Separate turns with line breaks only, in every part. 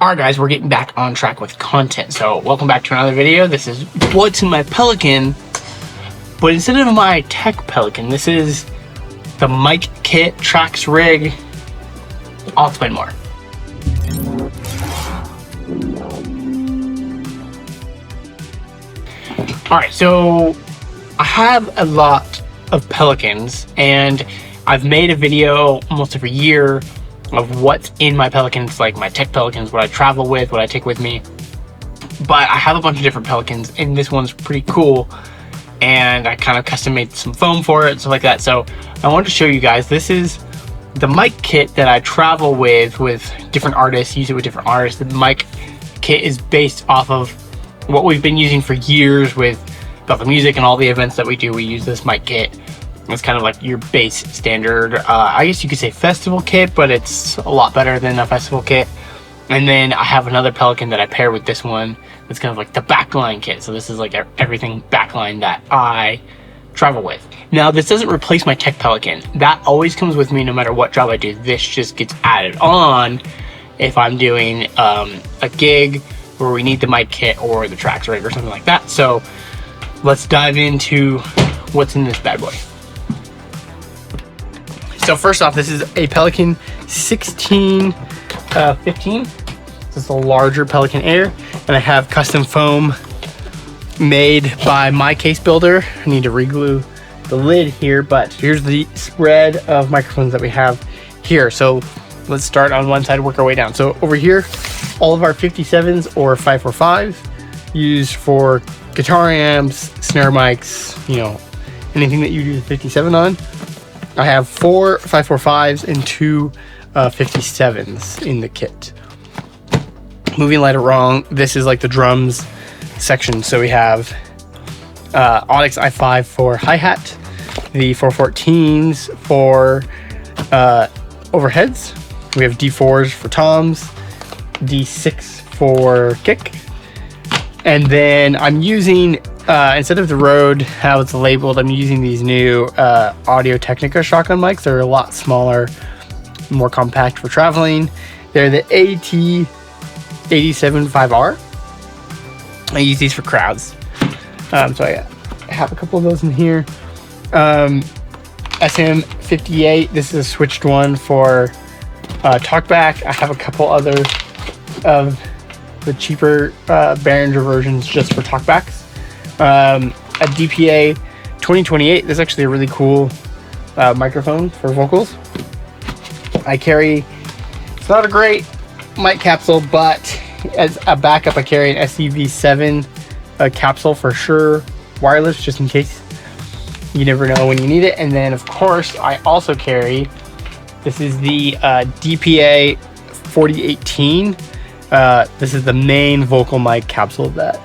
Alright guys, we're getting back on track with content. So welcome back to another video. This is what's in my Pelican, but instead of my tech Pelican, this is the mic kit, tracks rig. I'll explain more. Alright, so I have a lot of Pelicans and I've made a video almost every year of what's in my Pelicans, like my tech Pelicans, what I travel with, what I take with me. But I have a bunch of different Pelicans and this one's pretty cool and I kind of custom made some foam for it, stuff like that. So I wanted to show you guys, this is the mic kit that I travel with different artists, use it with different artists. The mic kit is based off of what we've been using for years with the music and all the events that we do. We use this mic kit. It's kind of like your base standard, I guess you could say festival kit, but it's a lot better than a festival kit. And then I have another Pelican that I pair with this one. It's kind of like the backline kit. So this is like everything backline that I travel with. Now this doesn't replace my tech Pelican. That always comes with me no matter what job I do. This just gets added on if I'm doing a gig where we need the mic kit or the tracks rig or something like that. So let's dive into what's in this bad boy. So first off, this is a Pelican 1615. This is a larger Pelican Air, and I have custom foam made by my case builder. I need to reglue the lid here, but here's the spread of microphones that we have here. So let's start on one side, work our way down. So over here, all of our 57s or 545s used for guitar amps, snare mics, you know, anything that you use a 57 on. I have 4 545s and 2 57s in the kit. Moving light along, this is like the drums section. So we have Audix i5 for hi-hat, the 414s for overheads. We have D4s for toms, D6 for kick. And then I'm using, instead of the Rode, how it's labeled, I'm using these new Audio-Technica shotgun mics. They're a lot smaller, more compact for traveling. They're the AT-87-5R. I use these for crowds. So I have a couple of those in here. SM58, this is a switched one for talkback. I have a couple other of the cheaper Behringer versions just for talkbacks. A DPA 2028, this is actually a really cool microphone for vocals. I carry, it's not a great mic capsule, but as a backup I carry an SCV7 capsule for sure, wireless, just in case. You never know when you need it. And then of course I also carry, this is the DPA 4018. This is the main vocal mic capsule that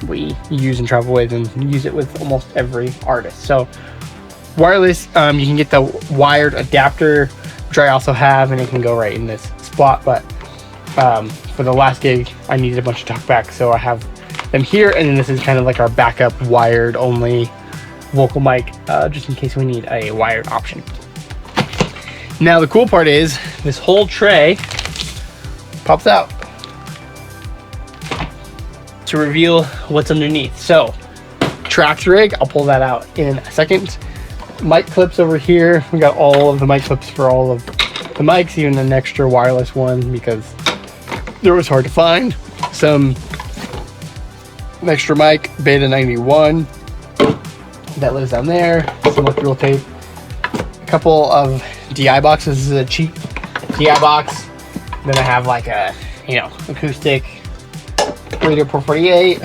we use and travel with and use it with almost every artist. So wireless, you can get the wired adapter, which I also have, and it can go right in this spot. But for the last gig, I needed a bunch of talkbacks, so I have them here. And then this is kind of like our backup wired only vocal mic, just in case we need a wired option. Now the cool part is this whole tray pops out to reveal what's underneath. So tracks rig, I'll pull that out in a second. Mic clips over here, we got all of the mic clips for all of the mics, even an extra wireless one because it was hard to find. Some extra mic Beta 91 that lives down there, some electrical tape, a couple of DI boxes. This is a cheap DI box. Then I have like a, you know, acoustic Radio 448,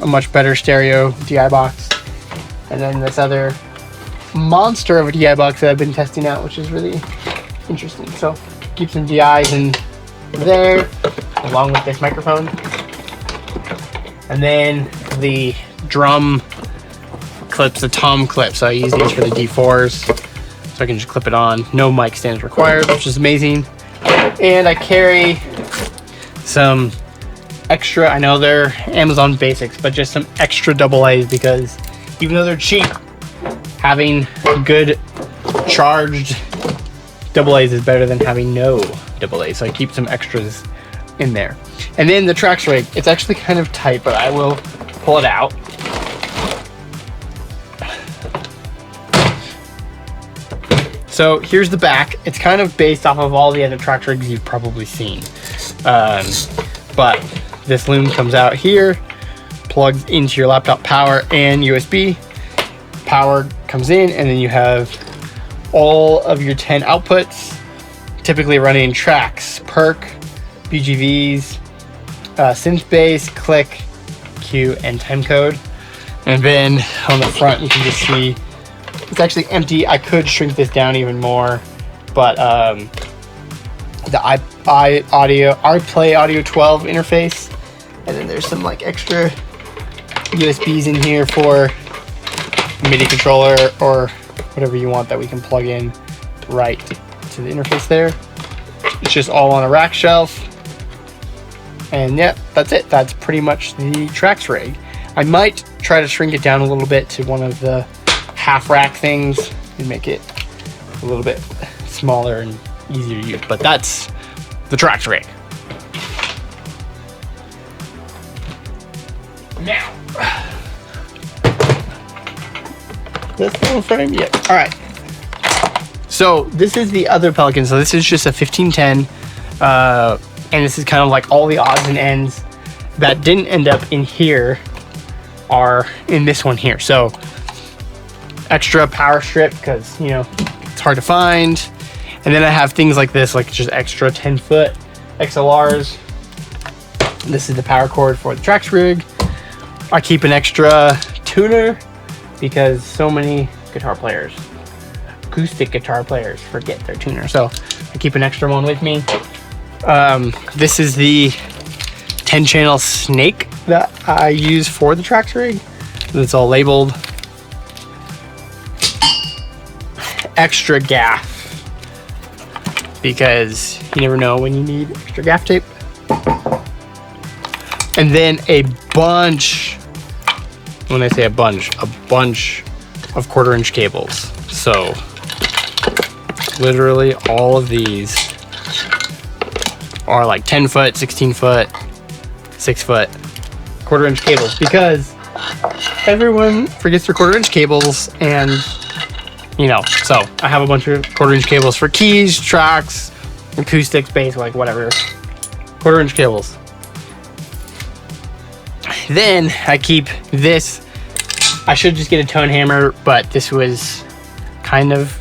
a much better stereo DI box, and then this other monster of a DI box that I've been testing out, which is really interesting. So keep some DIs in there along with this microphone, and then the drum clips, the tom clips. So I use these for the D4s, so I can just clip it on. No mic stands required, which is amazing. And I carry some extra, I know they're Amazon basics, but just some extra AA's, because even though they're cheap, having good charged AA's is better than having no AA's. So I keep some extras in there. And then the Trax rig, it's actually kind of tight, but I will pull it out. So here's the back. It's kind of based off of all the other Trax rigs you've probably seen. But this loom comes out here, plugs into your laptop power and USB. Power comes in, and then you have all of your 10 outputs, typically running Trax, Perk, BGVs, synth bass, click, cue, and timecode. And then on the front, you can just see it's actually empty. I could shrink this down even more, but the iPlay Audio 12 interface, and then there's some like extra USBs in here for MIDI controller or whatever you want that we can plug in right to the interface there. It's just all on a rack shelf. And yeah, that's it. That's pretty much the Trax rig. I might try to shrink it down a little bit to one of the half rack things and make it a little bit smaller and easier to use. But that's the Trax rig. Now, this little frame, yeah. All right. So this is the other Pelican. So this is just a 1510, and this is kind of like all the odds and ends that didn't end up in here are in this one here. So extra power strip because it's hard to find, and then I have things like this, like just extra 10-foot XLRs. This is the power cord for the Trax rig. I keep an extra tuner because so many guitar players, acoustic guitar players, forget their tuner. So I keep an extra one with me. This is the 10-channel snake that I use for the Trax rig. It's all labeled. Extra gaff because you never know when you need extra gaff tape. And then a bunch, when I say a bunch of 1/4-inch cables. So literally all of these are like 10-foot, 16-foot, 6-foot 1/4-inch cables because everyone forgets their 1/4-inch cables, and so I have a bunch of 1/4-inch cables for keys, tracks, acoustics, bass, like whatever. 1/4-inch cables. Then I keep this. I should just get a tone hammer, but this was kind of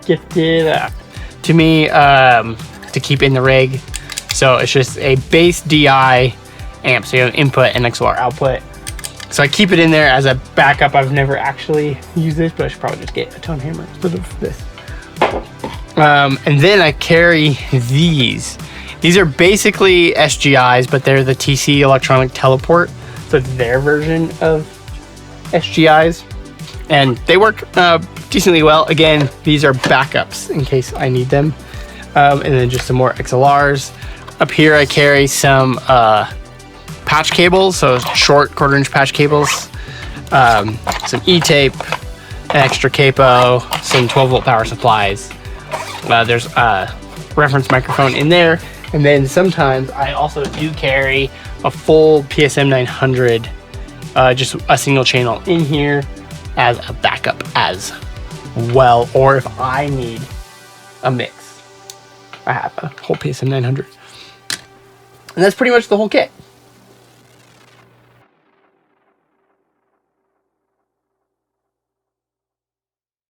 gifted to me to keep in the rig. So it's just a bass DI amp. So you have input and XLR output. So I keep it in there as a backup. I've never actually used this, but I should probably just get a tone hammer instead of this. And then I carry these. These are basically SGIs, but they're the TC electronic teleport. So it's their version of SGIs. And they work decently well. Again, these are backups in case I need them. And then just some more XLRs. Up here I carry some patch cables, so short 1/4-inch patch cables, some E-tape, an extra capo, some 12-volt power supplies. There's a reference microphone in there, and then sometimes I also do carry a full PSM 900, just a single channel in here as a backup as well, or if I need a mix, I have a whole PSM 900. And that's pretty much the whole kit.